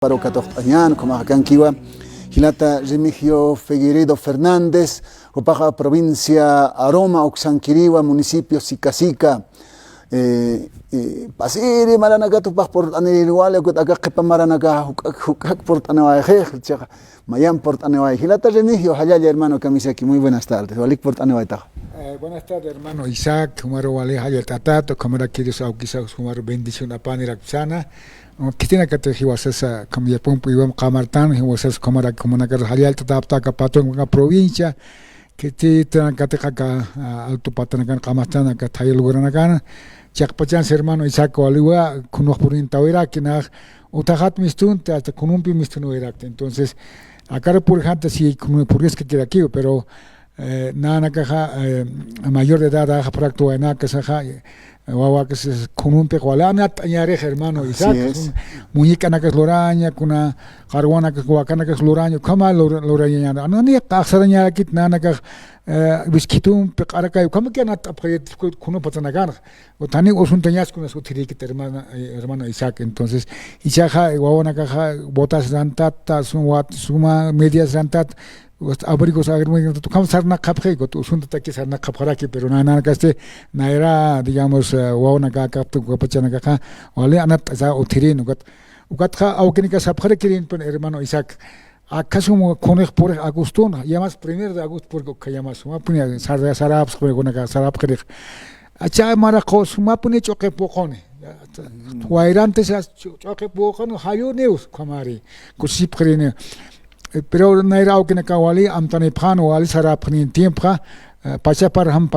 Paro Catoftañán, como Acanquiwa, Gilata Remigio Figueiredo Fernández, Opaja Provincia Aroma, Oxanquiriwa, Municipio Sicasica, Pasiri Maranagato por Aniriwale, acá Kepa Maranaga, Hukak por Anawaje, Mayan por Anawaje, Gilata Remigio, Hayaya hermano Kamisaki, muy buenas tardes, Walik por Anawaita. Buenas tardes, hermano Isaac, Kumaro Wale Hayat Tato, Kamara Kiris Aukisa, Kumaro bendición a Paniraxana. Kitina kata hiwasasa kamya pumpu iwam kamartan hiwasas kamara komunagar halial tatapta kapatong nga provincia kiti tan kata kaka alto patanagan kamartan ka thayel goranagan chakpachan hermano Isaac waliwa kunuh purin tawira kina utahat mistun ta kunumpi mistun wirak. Entonces acá por gente si como purges que queda aquí pero nana caja mayor de edad ha practo en que se wawa que se kunumpe walana añare hermano Isaac muñeca na que es loraña kuna carwana que guacana que es loraño kama loraña no ni taxaraña kit nana que biskitum pe araka kama que na tapret kuno patanagar o tani osuntañas con su tiri que hermano Isaac. Entonces Isaac wawana caja botas rantata suma medias rantat abrigos agrícolas, tocamos sarna capre, usunta que sarna caparaki, pero nada que este naira, digamos, wauna caca, capachana caca, o le anat za utirino, ugatja, aukenica sapare kirin, hermano Isaac. ¿Acaso conejo por Agustón? Llamas primero de agosto porque llamas suma punia sarabs con una sarab kere. Acha maraco suma punia choque pocone. Guairantes choque pocone, hayo neus, kamari, kusip kerine. Pero naira o que ne kawali amtane phano wali sara phnin tiempa pacha par ham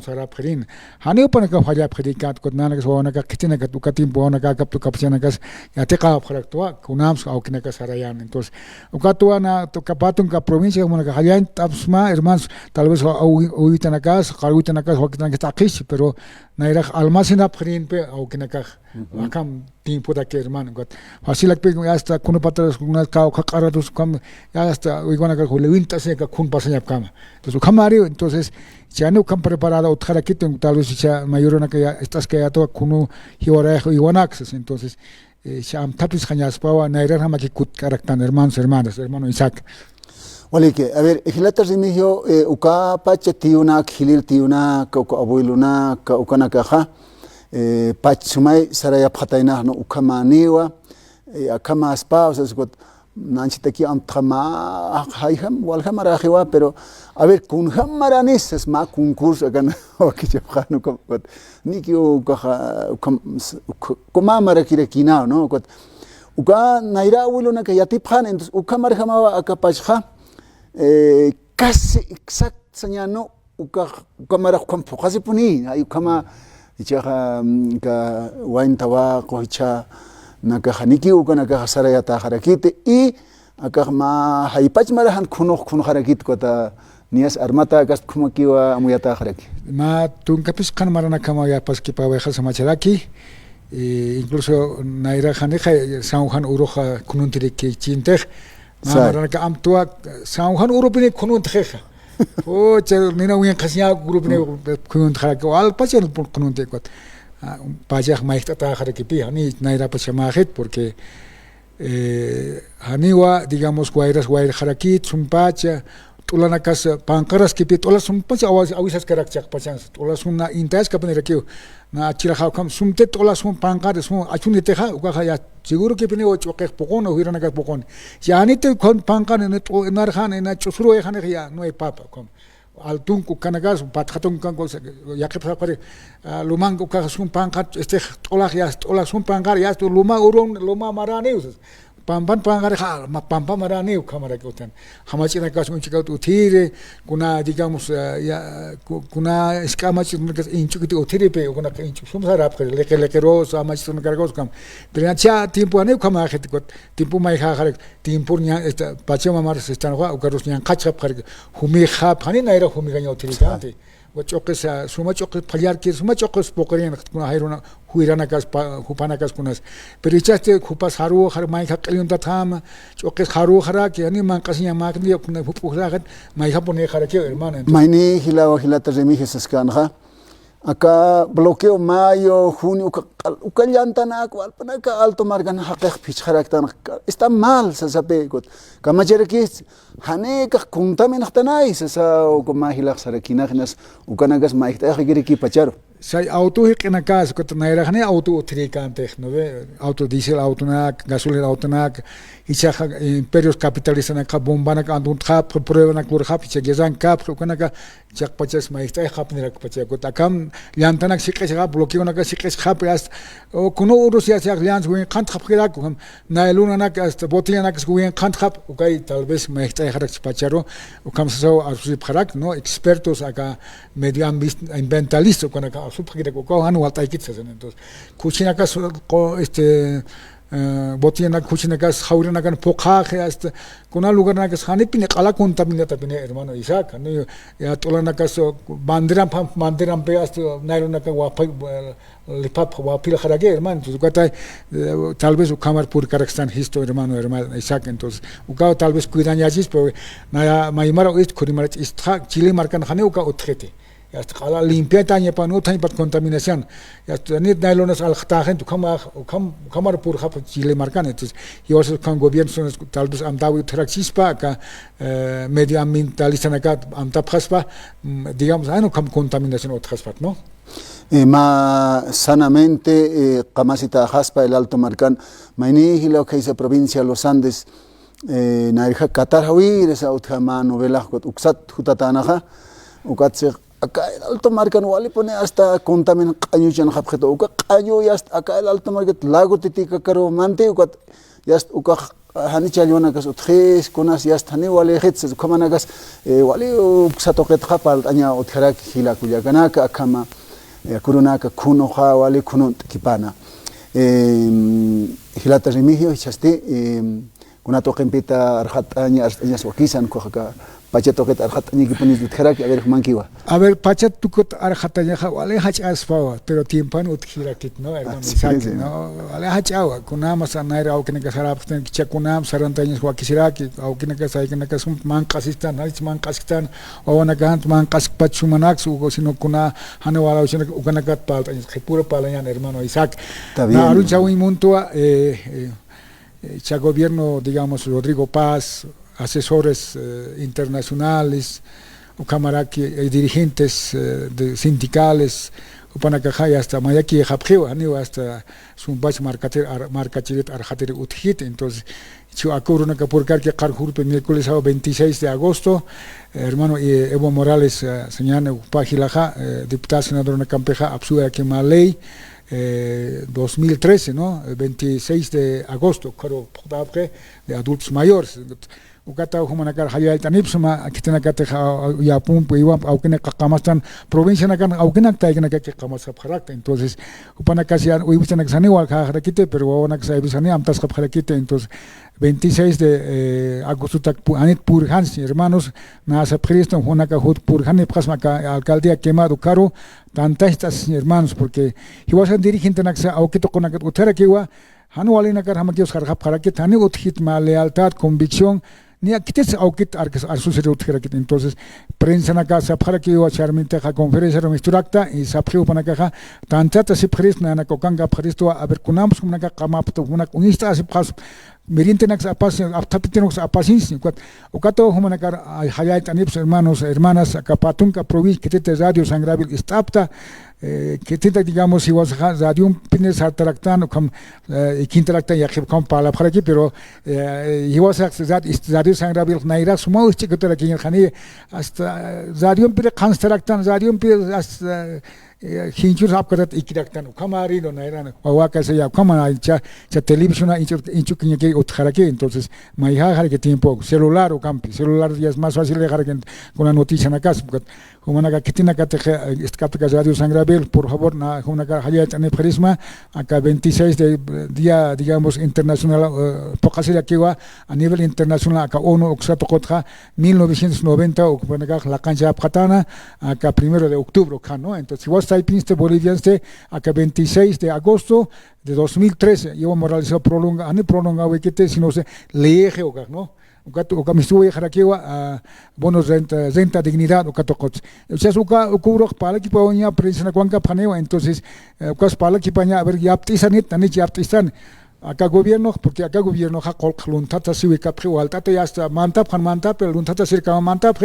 sara phrin hani upana ka phaya phrikat ko nana ka sona ka kitina ka tukatim bona ka kap kapchana ka yate ka phraktua kunams au kine ka sarayan. Entonces ukatwa na to kapatun ka provincia como ka hayan tapsma hermanos tal vez uitana ka qarutana ka wakitana ka taqish pero naira almacena phrin pe au kine ka akam tiempo da que hermano got fácil que ya está con patas unas cao cacarados como ya está igual que le vinta se que con pasanya cama. Entonces camari entonces ya no cam preparado otra aquí tal vez ya mayor una que ya estás que ya todo con hiwara hiwanax. Entonces ya am tapis cañas pawa naira hama que cut caractan hermanos hermano Isaac. Wale que a ver hilatas dimio uka pache tiuna khilil tiuna ka abuiluna ka ukana ka Pachumai saraya pataina no ukamaniwa akama spouses got nanchitaki amtama hayham walhamara khiwa pero a ver kun hamaranis es ma concurso kan okijabkhanu got nikio koma mara kirekina no got uka naira wiluna que yatiphan entonces ukamar hamawa akapachha casi exact señano ukamara kampo casi puni ay kama Ichaja ka wain tawa kohicha naka haniki uka naka saraya ta harakite y aka ma haipach marahan kuno harakit kota nias armata gas como kiwa amuyata haraki ma tun kapis kan marana kama ya pas ki pawe khasa machalaki incluso naira khaneja sauhan uroja kununtire ki chintej ma marana ka amtua sauhan uropine kununtjeja oh, nina uyan kasnya grup ne kunun khara ko al pachen kunun te kot pajak maikta ta khara ki pi hani naira pachamahet porque haniwa digamos guairas guair kharaki chumpacha tulana kas pankaras ki pi tola sumpacha awisas karakchak pachan tola sunna intas kapne rakio na achira kham sumte tola sum pankar sum achuni te kha uka ya seguro que pine ocho que pocon o hirana que pocon ya ni te con pankan en to nar khan en chusuro e khan ya no hay papa com al tunku kanagas pat khatun kan ko ya que pare lumang ko ka sum pankat este tola ya tola sum pankar ya to luma uron luma marane pampan pangar hal ma pampa marane kamera que utan hamachina ka sum chika tu thire kuna digamos ya kuna escama chuna que inchukiti uthire pe kuna inchu sum sarap kare leke ros amachuna cargos kam pero ya tiempo ane kama khati ko tiempo mai kha khare tiempo nya esta pachama mar se están wa ukaros nya khachap khare humi kha phani naira humi ganya uthire kante وچوقس سوما چوقس پلیار کی سوما چوقس پوکرین کنا هایرونا هویرانا کاس خوپانا کاس کناس پریچاست خوپاس هارو هر مای خقلیون تا تام چوقس هارو خرا کی یعنی مان قسیا ماکنی کنا پوکرا مای خپونه خرا کی hermano ماینی هلا و هلا ترجمی هسکان ها acá bloqueo mayo, junio, uka llantana, alpanaca alto margan haqqaq pichharaktan. Está mal, se sabe. Kamacherekis, haneka kuntaminachtanay, se sa ukumahilak sarakinaginas, ukanagas maiktajiriki pacharo. Sai auto hikna kas ko naira khane auto utrikante no ve auto diesel auto na gasolina auto na icha imperios capitalistas na bombana ka andun khap prueba na kur khap icha gezan kap kana ka chak pachas mai tai khap ni rak pacha ko takam yantana sikes khap bloqueo na ka sikes khap as o kuno rusia chak lians wen khant khap khira ko na eluna na ka botilla na ka wen khant khap ukai tal vez mai tai kharak pacharo ukam so arsi kharak no expertos acá medioambientalistas kana ka subhagire ko han walta ikitsa entonces kuchina ka botina kuchina ka haurina kan pokha hasta kuna lugar na ka khani pine qala contaminata pine hermano Isaac no ya tolana ka banderam pe hasta nairona ka wapai lipap wapil kharage hermano entonces tal vez ukamar pur karaksan histo hermano Isaac entonces uka tal vez cuidan yachis pero na maimara ist kurimara ist chile marcan khane uka utkhete ya hasta limpia tanya pa no tanya pat contaminación ya hasta ni nailonas al khtagen tu kamar pur khap chile marcan entonces y os con gobierno tal vez amdawi traxispa ka medioambientalista nakat amtapkhaspa digamos no contaminación otkhaspat no más sanamente Camasita Jaspa el Alto Marcán maini lo que dice provincia Los Andes nairja Qatarhawi esa utjama novela uksat hutatanaja ukatse acá el Alto Marcán wali pone hasta contamin qañuchan khapjeto uka qañu ya acá el Alto Marcán lago titika karo mante ukat ya uka hani chalona kas utjes konas ya stani wali khets kamanagas wali uksatoqet khapal aña utjarak hila kuyakanaka akama kurunaka kuno wali kuno kipana hilata remigio chaste kunato kempita arjataña swakisan kohaka pachatoket arjataña kiponis utjerak a ver mankiwa a ver pachatukot arjataña wali hachas pawa pero tiempan utjirakit no hermano Isaac no wali hachawa kunama sanaira au kinaka sarapten kichakunam sarantaña swakisiraki au kinaka saikana sum mankasistan hach mankasistan o nakant mankaspachumanax ugo sino kuna hanewala usina ukanakat paltaña pura palañan hermano Isaac na aruchawi muntua cha gobierno digamos Rodrigo Paz asesores internacionales ukamaraki dirigentes sindicales upanakajaya hasta mayaki japjeo aniwa hasta sumbach marcachiret arjateri uthit entonces chu akuruna kapurkar que qarjurpe miércoles 26 de agosto hermano Evo Morales señana pajilaja diputado senador na campeja absuda que ley 2013 no 26 de agosto claro de adultos mayores ukata humanakar hayal tanipsuma kitana kate ya pum iwa aukene qamastan provincia nakan aukena taigena que qamasap kharakta entonces upanakasian uibisana ksani wal kharakite pero wonak saibisani amtas kharakite entonces 26 de agosto tak anit purhans hermanos na sa Cristo hunaka hut purhani pasmaka alcaldía quemado caro tantas hermanos porque hiwasa dirigente naksa aukito konakat utera kiwa hanualina kar hamakios kharkhap kharakit hani uthit ma lealtad convicción ni akites aukit arsusere uthirakit entonces prensa naka sapharaki wa charminte kha conferencia misturakta y saphiu panaka kha tantata sipkhris na kokanga phristo aber kunams kumnaka qamapto kunak unista asipkhas meriente nax apas aptapitenox apasins ukato humanakar hayat anips hermanos hermanas akapatunka provis kitete radio sangrabil istapta que digamos si was radio pines hartaraktan kam ikintaraktan yakhib kam pala pharaki pero was radio sangrabil naira sumo chikotara kin khani hasta radio pire khanstaraktan radio pire hinchur apkarat ikiraktan kamari no naira waka se ya kama cha televisión inchu que utjarake entonces maiha har que tiempo celular o campi celular ya es más fácil dejar que con la noticia en la casa humanaka kitina kate escapta radio sangrabil por favor na humanaka hayat ane prisma acá 26 de día digamos internacional pokasir aquí va a nivel internacional acá ONU oxato kotja 1990 humanaka la cancha apkatana acá 1 de octubre no entonces vos estáis pinste bolivianste acá 26 de agosto de 2013 Evo Morales prolonga ane prolonga wekete sino se leje o no uka misuwe harakiwa bonos renta dignidad ukatokot ukas ukuro pala ki paonya prensa na kuanka panewa entonces ukas pala ki paña a ver yaptisanit tanit yaptisan acá gobierno porque acá gobierno ha kol luntata siwi kapre waltata ya hasta mantap pero luntata cerca mantap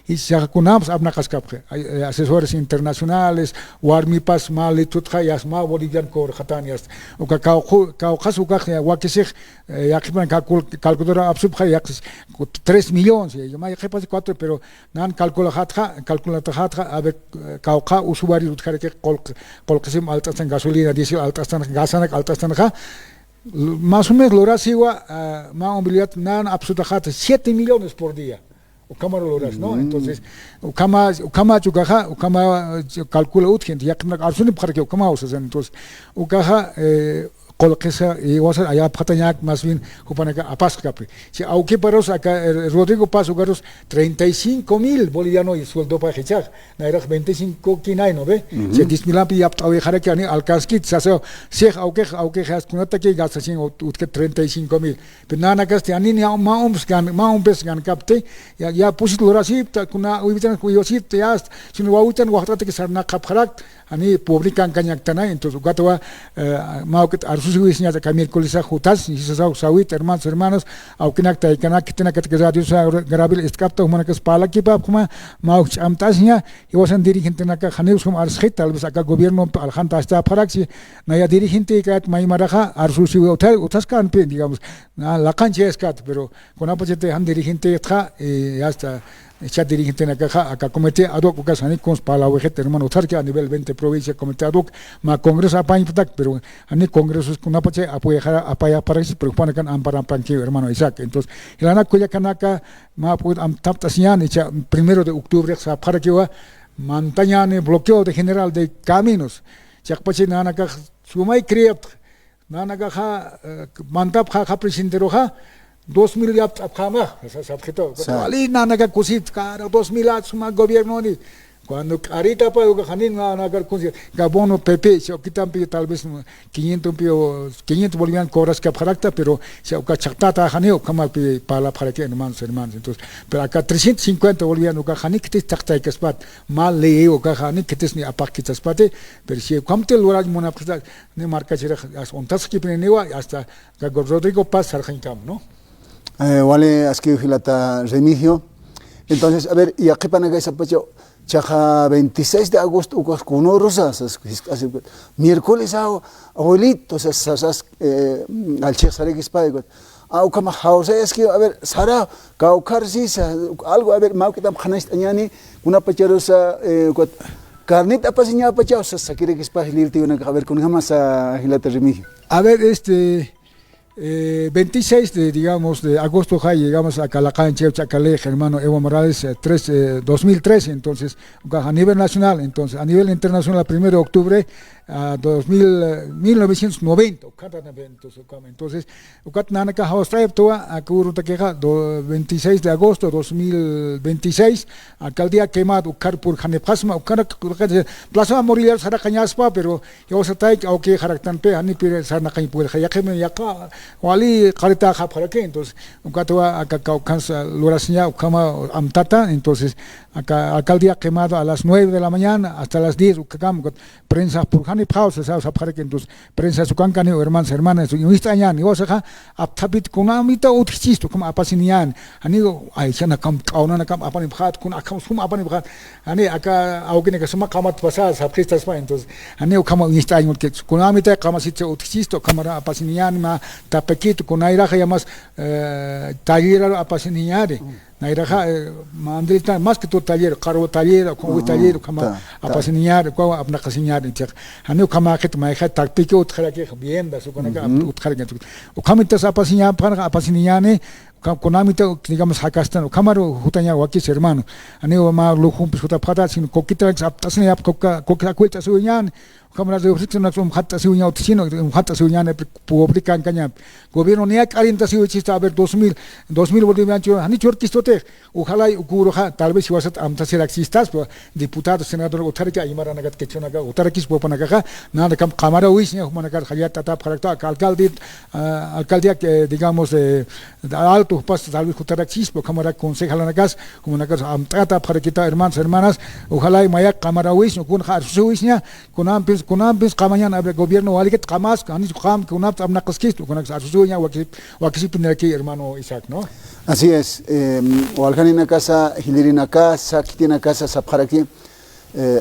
y se kunams abna kaskapre asesores internacionales warmi pas mali tutja yas ma bolivian kor khatanias uka kau khasu ka wakisig yakban calculadora absub kha 3 millones yo ma pas 4 pero nan calcula hatja a ver kau usuario tutja que kol kasim altastan gasolina diesel altastan gasanak altastan kha más o menos loras igual más movilidad nan absolutamente 7 millones por día o cámara loras no entonces o cama chugaja o cama calcula urgente ya que no absolutamente para que o cama usa entonces o caja colquesa y wasar allá patañac más bien jupanaka apascape si aunque paros acá Rodrigo Paso garos 35,000 bolivianos y sueldo para echar naira 25 kinai no ve si 10,000 ampi ya jara que ani alcanskit saso si aunque has kunata que gasta sin utke 35,000 pero nana gaste ani ma umpes gan kapte ya pusit lorasi kuna uitan kuyosit ya sino wautan waqtat que sarna kapharak ani publican kanyak tanay entonces gatwa mauket arsusiwisnya ka miércoles jutas y sawit hermanos aukinak taikanak kitena que radio grabil escapta humana que spala kipa kuma mauch amtasnya y wasan dirigente naka khaneus como arschit tal vez acá gobierno alhanta hasta paraxi naya dirigente que mai maraja arsusi hotel utaskan pe digamos la cancha escat pero con apoyete han dirigente está hasta ya dirigente en acá comité ad hoc que sani cons para la UGT hermano que a nivel 20 provincia comité ad hoc ma congreso apañ patak pero ani congresos con apoye apoya para si preocupan kan amparan panque hermano Isaac entonces ilana kuya kanaka ma pud am taptasian echa 1 de octubre sa para que va montañane bloqueo de general de caminos ya pache nanaka sumai creat nanaka mantap presidente roja 2,000 ya apkama sabjeto ali nanaga kusit cara 2,000 suma gobierno ni cuando ahorita pa ganin nagar kusit gabono PP se quitan tal vez 500 bolivianos cobras que parakta pero se oka chaktata haneo kama para que hermanos entonces pero acá 350 bolivianos ka hanik te chakta que spat mal le o ka hanik que ni apakita spate pero si kamte loraj mona presta ne marca chera ontas que penewa hasta Rodrigo Paz Sargencam no Vale, aquí Gilata Remigio. Entonces, a ver, y aquí para que se pacho, chaja 26 de agosto, con rosas, miércoles, abuelito, al Che Sarex Pago. Como Hausa es que, a ver, Sara, Caucarsis, algo, a ver, Maukitam Hanest Añani, una pacharosa, carnita pasiña pachosa, Sakirex Pagiliti, a ver, con jamás a Gilata Remigio. A ver, 26 de agosto llegamos a Calacán, Chacalé, hermano Evo Morales, 2013, entonces a nivel nacional, entonces a nivel internacional, 1 de octubre a 1990, entonces, Nanaka House a 26 de agosto 2026, alcaldía quemado, Carpur Hanepasma, Plaza Moriler Saracañaspa, pero yo se taik, aunque Haraktanpe, Hanipir Sarnakaipur, Hayakeme Yaka, Wali Karita Haparake, entonces, acá Caucanza, Lorasña, Ukama Amtata, entonces, acá alcaldía quemado a las 9 de la mañana hasta las 10, prensa Purhani Pausa, entonces, prensa Sucancani, hermanas, y Istañan, y Osaja, Aptapit Kunamita Utichisto, como Apasinian, Anigo, Aishana Kam, Kaunanakam, Apaniphat, Kunakam, Sum Apaniphat, Ani Aka, Auginica, Suma Kamat Pasas, Apristas, entonces, Anio Kama Istañan, Kunamita, Kamasita Utichisto, Kamara Apasinian, Tapequito, Kunaira, Yamas, Taller Apasiniare. Nairaja mandrita más que tu taller, cargo taller, como taller, como apasiniar, como abnacasinar, haneo kama que me deja tacpique otra que bien, da su conaga otra que o kamitas apasiniar para apasiniane, konamita digamos hakastan, kamaro hutanya wakis hermano, haneo ma lujo pues otra pata sin coquita aptasnia coca cuelta suñan. Cámaras de oficina un hatta suña oficina un hatta suña publican caña gobierno ni calienta si chista a ver 2000 bolivianos han hecho orquistote ojalá ucuroja tal vez si vas a amtasir existas diputado senador otarika imara nagat que chonaga otarakis popanaga nada cámara uisnya humanaga hayat tata para alcaldía que digamos tu pas tal vez Jutarachispo, cámara concejalanas, como una casa amtrata para quitar hermanos, hermanas, ojalá y maya cámara wish, no con harsuisnia, con ampes, camañan abre gobierno, aliget camas, anis cam, con amnacasquisto, con harsuisnia, wakisipin aquí, hermano Isaac, ¿no? Así es, Waljanina casa, Hilirina casa, Kitina casa, Sapharaki,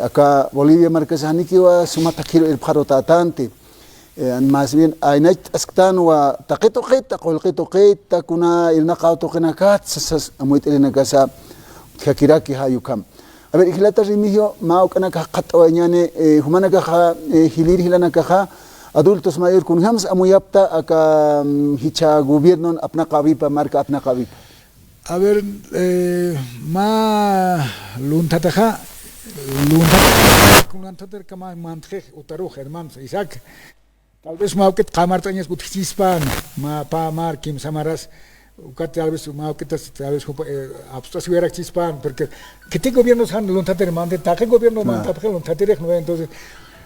acá Bolivia marcas Hanikiwa, Sumatakiro el Parotatante. Más bien aynay askan wa taqito qita qolqito qita kuna ilna qawto qinakat sas amuit ilna kasa khakiraki hayukam a ver ihlata rimihio ma ukana ka qatwañane humana ka hilir hilana ka adultos mayor kun hams amuyapta aka hicha gobierno apna qabipa marca apna qabipa a ver ma luntataja kunantater kama mantje utaruj hermanos Isaac. Tal vez mau que camartañas gutispan ma pa mar kim samaras tal vez mau que tal vez abstas hubiera chispan porque que te gobiernos han lontater mande ta que gobierno manda porque lontater no entonces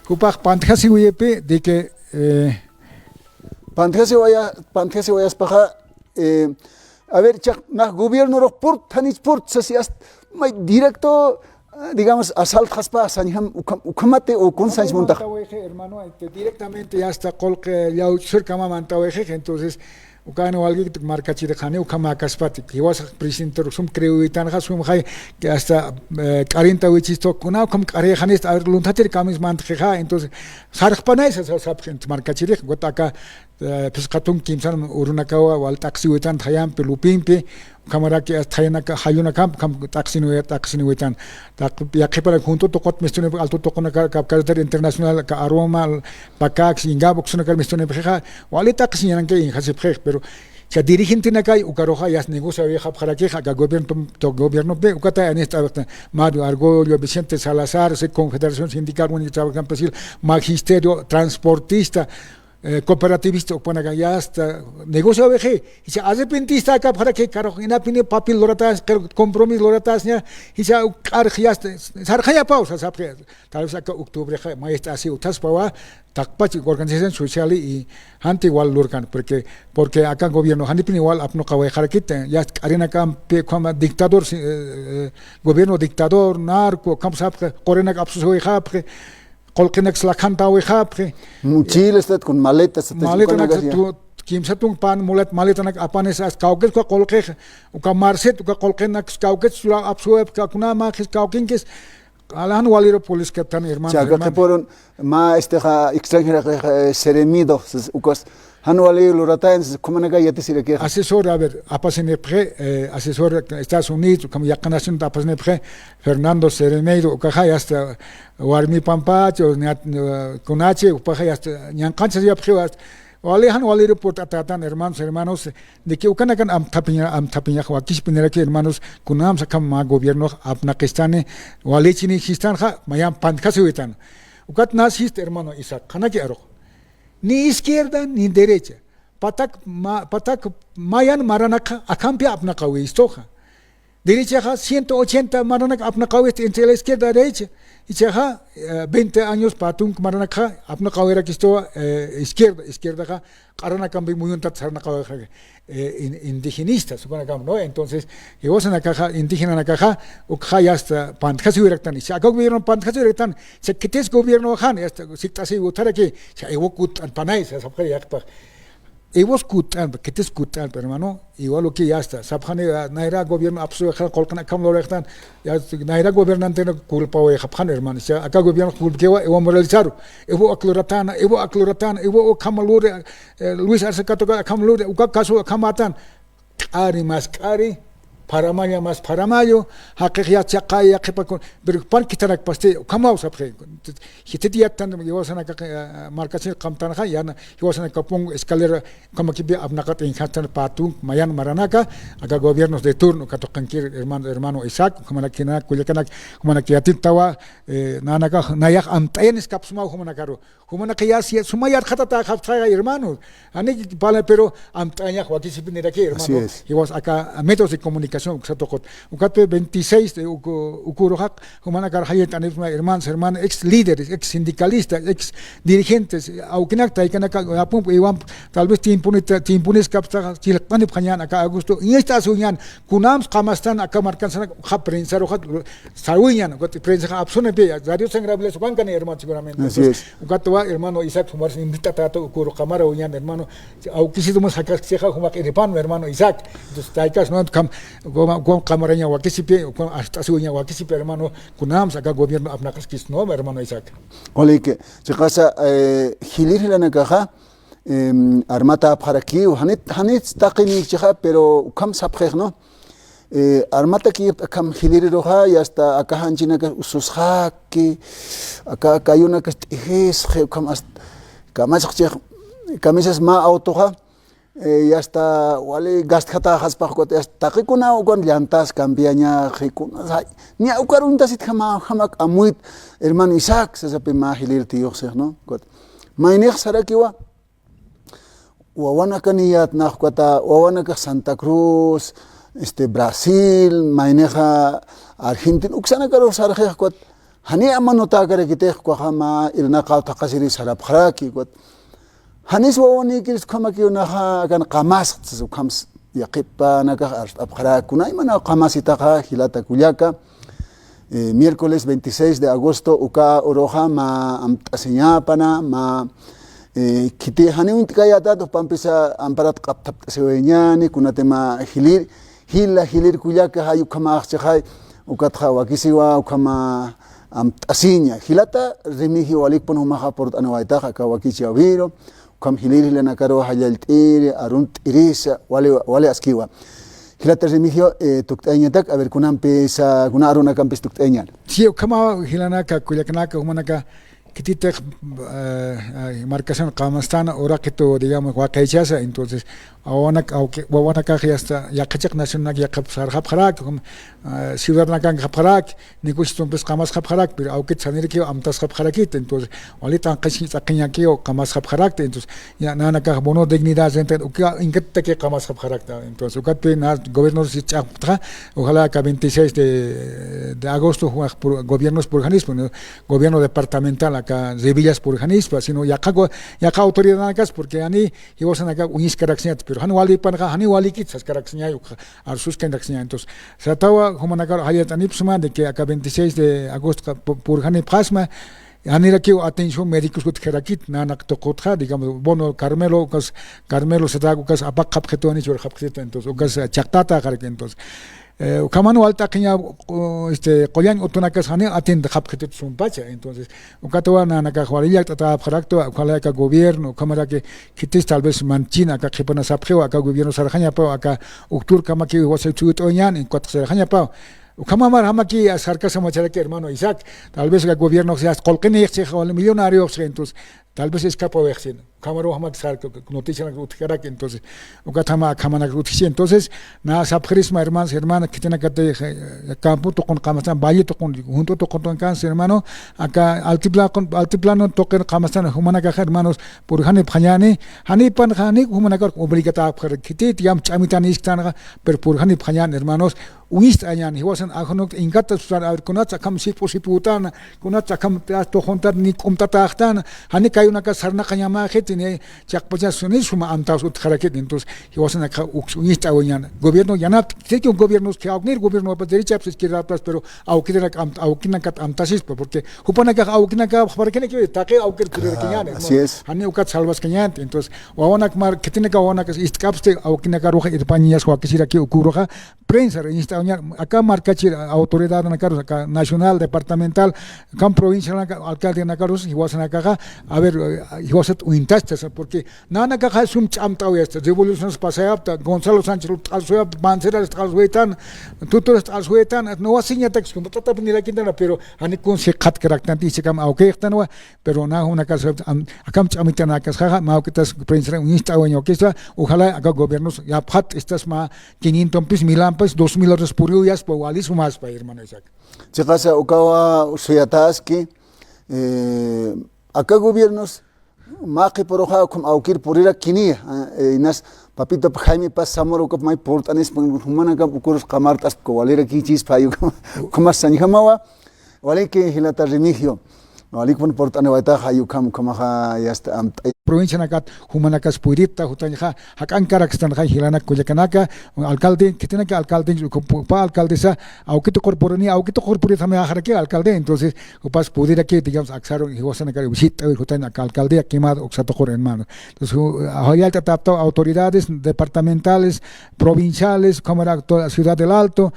kupach pantasi uyepe de que pantasi vayas paja a ver na gobierno ro port tanis port sasias mai directo digamos asalt haspa sanham ukamate o consens monta hermano directamente ya está colque ya cerca mantaweje entonces ukano alguien marca chide khane ukama kaspati que was presidente sum creo itan hasum hay que hasta 40 wichisto kuna kom qare khane luntatir kamis mantja entonces sarkhpana esa sabkhent marca chide gotaka pesqatun kimsan urunakawa wal taxi witan thayam pelupimpe cámara que está en acá hay una camp taxi no tan ya que para junto tocot mestone alto tocona carretera internacional ka aroma pacax ingabox una mestone beja wale taxi en que hase pero se dirigente na kai ukaroja ya negocio vieja para que gobierno be ukata en esta Mario Argollo Vicente Salazar se Confederación Sindical Unitaria Campesina Magisterio Transportista cooperativista opana ya hasta negocio veje y se hace pentista acá para que caro ina pine papel loratas compromiso loratas ya y se argias sarjaya pausa sabe tal vez acá octubre maestra así utas pawa takpachi organización social y anti igual lurkan porque acá gobierno hanipin igual apno kawai harakit ya arena campe como dictador gobierno dictador narco camp sabe corena absuso y Colquenex la canta o japre. Mochilas con maletas. Kimsatung pan mulet maletanak apanes as kauket ko colque uka marset uka colquenax kauket sula absueb kakuna ma khis kaukinkes alan waliro polis captain hermano. Chaga que por ma extranjera seremido ukos Hanuali Lurataens, Comunaga Yatisir. Asesor, a ver, Apasenepre, asesor Estados Unidos, como ya Canacin Apasenepre, Fernando Seremeiro, Cajay hasta Warmi Pampacho, Conache, Upajay hasta Nyancanchas y Apjuas, o Alejan Wali report atatan hermanos, de que Ukanakan am tapiña, Joaquis Pineraki, hermanos, Kunam Sakama gobierno, Apnakistane, Walichini, Histanja, Mayam Pancasuitan. Ukat Nasist, hermano Isaac, Kanaki. Ni izquierda ni derecha. Patak mayan maranak akampia apna kawi istoja. Derecha 180 maranak apna kawi entre la izquierda y derecha. Y 20 años patung maranak apna kawi rakisto izquierda karana kambi muyuntat sarna kawi indigenista suponagam, ¿no? Entonces, y vos en la caja indígena en la caja ukha ya hasta pantjasi rectan y se acá gobierno pantjasi rectan se quites gobierno han hasta si así utara que se evokut panay se sabe ya pa evos kutan quites kutan hermano igual lo que ya está sabjane naira gobierno absoluto colcan kam lo rectan ya naira gobernante no culpa o japjan hermano se acá gobierno culpa evo moralizar evo acloratana evo kamalure Luis Arcecato kamalure uka caso kamatan ari mas ari paramaya mas paramayo haqiqiyat chaqaya qipakon bir pan kitarak paste kamau sabxe hitiyat tan yosana marcasin qamtan kha yana yosana kapung escalera como que abnakat inkhatan patung mayan maranaka aga gobiernos de turno katokankir hermano Isaac como nakina kulikanak como nakiatin tawa nanaka nayak amtayenes kapsuma como nakaro como nakiyasi sumayar khatata khataya hermano ani pero amtanya wakisipinera que hermano y vos acá métodos de comunicación comunicación satokot ukape 26 de ukurojak humana karhayet anifma hermanos ex líderes ex sindicalistas ex dirigentes aukinak taikanaka apum iwam tal vez timpunis kapta chilpani phanyan aka agosto y esta suñan kunams kamastan aka markan sana ha prensa roja sawiñan got prensa absone pe radio sangrables bancan hermano seguramente ukatwa hermano Isaac Humar invita tato ukuro kamara uñan hermano au quisiéramos sacar ceja como que repano hermano Isaac entonces taikas no com camaraña wakisipe con hasta suña wakisipe hermano kunams aka gobierno apnakas kis no hermano Isaac ole que se casa hilir la nakaha armata paraki hanit taqini chiha pero kam sapkheh no armata ki kam hilir roha y hasta acá hanchina ka ususha ki acá kayuna ka tihis kam camisas ma autoja y hasta wale gastkata haspakot hasta qikuna ukon llantas cambiaña qikuna ni ukarunta sit hamak amuit hermano Isaac se sabe ma hilir tío no got mainex sarakiwa wawana kaniyat nakhkata wawana ka Santa Cruz Brasil maineja Argentina uksana karo sarkheh kot hani amanota kare kiteh ko khama ilna qawta qasiri sarab khraki kot hanis wawani kis khama kiuna kan qamas khams yaqipa naka abkhara kuna imana qamasita kha hilata kulyaka miércoles 26 de agosto uka oroja ma amtaseñapana ma kiti hani untikayata to pampisa amparat qaptap seweñani kuna tema hilir kulyaka hayu kama achhay ukatha wakisiwa ukama amtasiña hilata rimihi walikpon humaha por anawaita ka wakichi awiro kam hilir hilana karo hayaltiri arunt irisa wale askiwa hilata remigio tuktañatak a ver kunan pesa kuna aruna kampis tuktañal sí kama hilana ka kulyaknaka humanaka kitite marcación kamastana ora que to digamos wakaichasa entonces awana ka hasta yakachak nacional yakap sarhab kharak ciudadana kan kharak nikushtum pes kamas kharak pero auke tsanir ki amtas kharakit entonces walita qashi tsaqinya ki kamas kharak entonces ya nana ka bono dignidad ente uka ingette que kamas kharak entonces ukat na gobierno si chaqtra ojalá que 26 de agosto gobiernos por organismo gobierno departamental acá Sevillas por organismo sino ya autoridades porque ani ibosan acá unis karaknya pero han wali pan hani wali kitsas karaknya arsus karaknya entonces satawa como nagar hayat anipsma de que acá 26 de agosto por hani pasma anira que atención médicos que karakit nanak to kotha digamos bono Carmelo se trago kas apak kapkhetoni jor kapkhet entonces ugas chaktata karak entonces kamano alta kenya qoyan otonakas hani atend kapkhet sumpacha entonces ukatwa nanaka khwaliya tata phrakto khala ka gobierno kamara que kitis tal vez manchina ka khipana sapkhwa ka gobierno sarkhanya pa ka uktur kama ki wasa chuit oyan en kwat sarkhanya pa Ukamamar hamaki sarka samachara que hermano Isaac tal vez el gobierno sea colquen millonario entonces tal vez escapa versin Camaro hamak sarka noticia utjara que entonces ukatama kamana noticia entonces na sabkhrisma hermana que tiene que campo to con kamasan valle to con junto to con kan hermano acá altiplano toquen kamasan humana ka hermanos por hani phanyani hani pan hani humana ka obligata khar kiti tiam chamitan istana pero por hani phanyan hermanos uist añan hiwasan akhonok ingata susar kunatsa kam siputan kunatsa kam to hontar ni kumtata akhtan hani kayuna ka sarna kanyama khetine chakpacha suni suma antas utkharaket entonces hiwasan akha uist añan gobierno yanat sé que gobiernos que aunir gobierno pa derecha pues que rapas pero aukina kat antasis porque hupana ka aukina ka para que que taque auker kurer kinyan así es hani ukat salvas kinyan entonces wawanak mar ketine ka wawanak istkapste aukina ka roja irpañas wa kisira ki ukuroja prensa acá marcachi autoridad acá nacional departamental acá provincial alcalde nacaros iguasan acá a ver iguasat uintastas porque nana acá sum chamtao esta revoluciones pasayapta Gonzalo Sánchez alsoya Mancera alsuetan tutores alsuetan no asinya tax como trata venir aquí pero ani con se khat karaktanti se kam auke estano pero na una casa acá chamitan acá jaja mauketas prensa uinsta oño que está ojalá acá gobiernos ya phat estas ma 500 pis milan pues 2000 horas puriuyas po wali sumas pa hermano Isaac. Chikasa ukawa usuyataski acá gobiernos maqi poroja como aukir purira kinia inas papito Jaime Paz Zamora kap mai portanes humana kap ukur kamartas ko walera kichis payu como sanjamawa wale que hilata remigio wale pon portane waita hayu kam kamaha yasta am provincia nakat humanakas purita hutanja hakan karakstan kay hilana kuyakanaka alcalde que tiene que alcalde pa alcaldesa aukito corporani aukito corporani también ajarque alcalde entonces upas pudiera que digamos axaron y wasana kare visita hutanja alcalde quemado oxato cor hermano entonces hay autoridades departamentales provinciales como la ciudad del Alto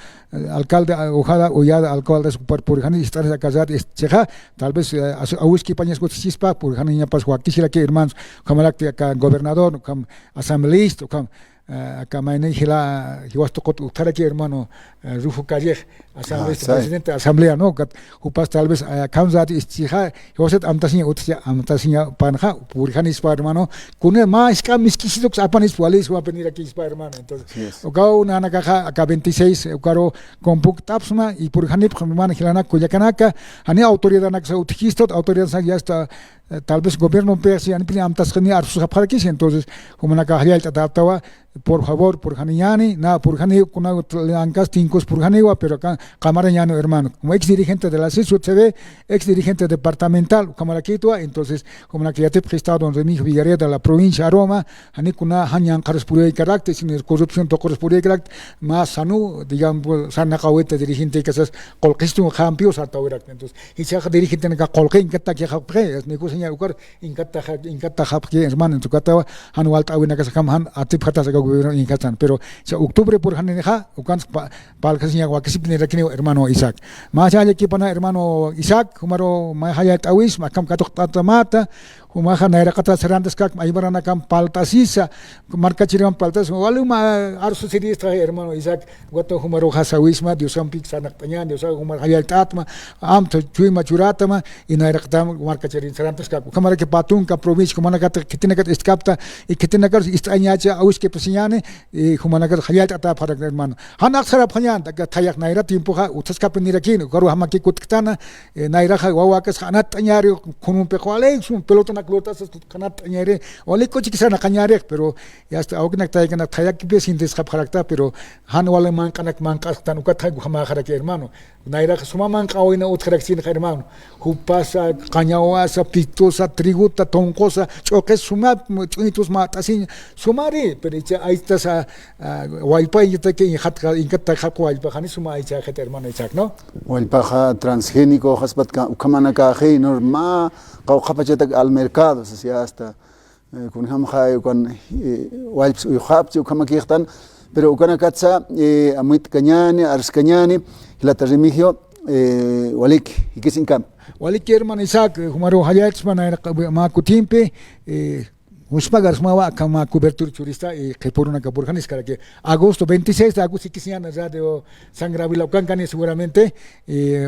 alcalde ojada oyada alcalde super purjani estar a casar cheja tal vez a whisky pañas chispa purjani ya pas quisiera que hermanos como la que gobernador como asambleísta como acá mañana hila hiwasto kot utara que hermano Rufo Calle asambleísta presidente asamblea no upas tal vez kaunzat istiha hiwaset amtasinya panha purjani ispa hermano kune más miskisidox apanis walis va venir aquí ispa hermano entonces ogao nana caja acá 26 ukaro compuk tapsma y purjani hermano hilana kuyakanaka ani autoridad naksa utkisto autoridad ya está tal vez gobierno persi ani amtas khani arsus khapharkis entonces como na kahya tatawa por favor por Janiani na por Jani kuna lankas tincos por Janiwa pero acá cámara ñano hermano como ex dirigente de la CSUTV ex dirigente departamental cámara Quitua entonces como la que ya te prestado don Remigio Villarreal de la provincia de Roma ani kuna hanyan corresponde carácter sin corrupción to corresponde carácter más sanu digamos sana kawete dirigente que esas colquisto campios hasta ahora entonces y se dirigente que colquen que ta que japre es negocio ya ukar inkata japre hermano en tu kata anual tawina que sakam han atip khata gobierno en Kazán, pero octubre por Janeja, ukan palkasinya wakisipin rakini hermano Isaac. Más allá que pana hermano Isaac, humaro mahayat awis, makam katok tatamata, humaha naira kata serantes kak, aybarana kam paltasisa, marca chiriman paltas, waluma arsu sidistra hermano Isaac, guato humaro hasawisma, diosam pik sanak tanyan, diosam humar hayat atma, am to chui machuratama, y naira kata marca chirin serantes kak, kamara que patun ka province, kumana kata kitina kat escapta, y kitina kat istrañacha awis que yani humanaga hayat ata parak hermano hanak sarap hanyan daga tayak naira tiempo ha utas kapnira kin garu hamaki kutkana naira ha wawakas hanat anyari kunun pe kwale sun pelota nak lotas kanat anyari ole kochi kisana kanyari pero ya hasta ognak tayakana tayak be sintes kap karakta pero han wale man kanak man kastan ukat hama karak hermano naira suma man kawina utkaraksin hermano hupasa kanyawa pitosa triguta tonkosa choques suma chunitos matasin sumari pero ahí está esa Huaypa y que incata jaco Huaypa Janisuma y Chajete hermano Isaac, ¿no? Huaypa transgénico, haspat Ukamanaca, norma, Kaupacheta al mercado, así hasta con Hamjai, con Huayps Uhapsi, Ukamakirtan, pero Ukanakatsa, Amit Cañani, Ars Cañani, la Terrimigio, Walik, y que sin camp. Walik hermano Isaac, Humaro Hayatsman, Makutimpe, Uspagar sumaba kama cobertura turista y que por una capurjanis para que agosto 26 de agosto que sean radio Sangravila Cancani seguramente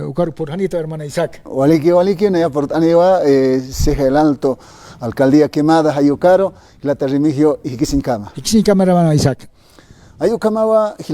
ucar por Janita hermana Isaac. Waliki na ya por aniwa Ceja el Alto alcaldía quemada Hayucaro la Terrimigio y Kisin Cama. Kisin Cama hermana Isaac. Ayukamawa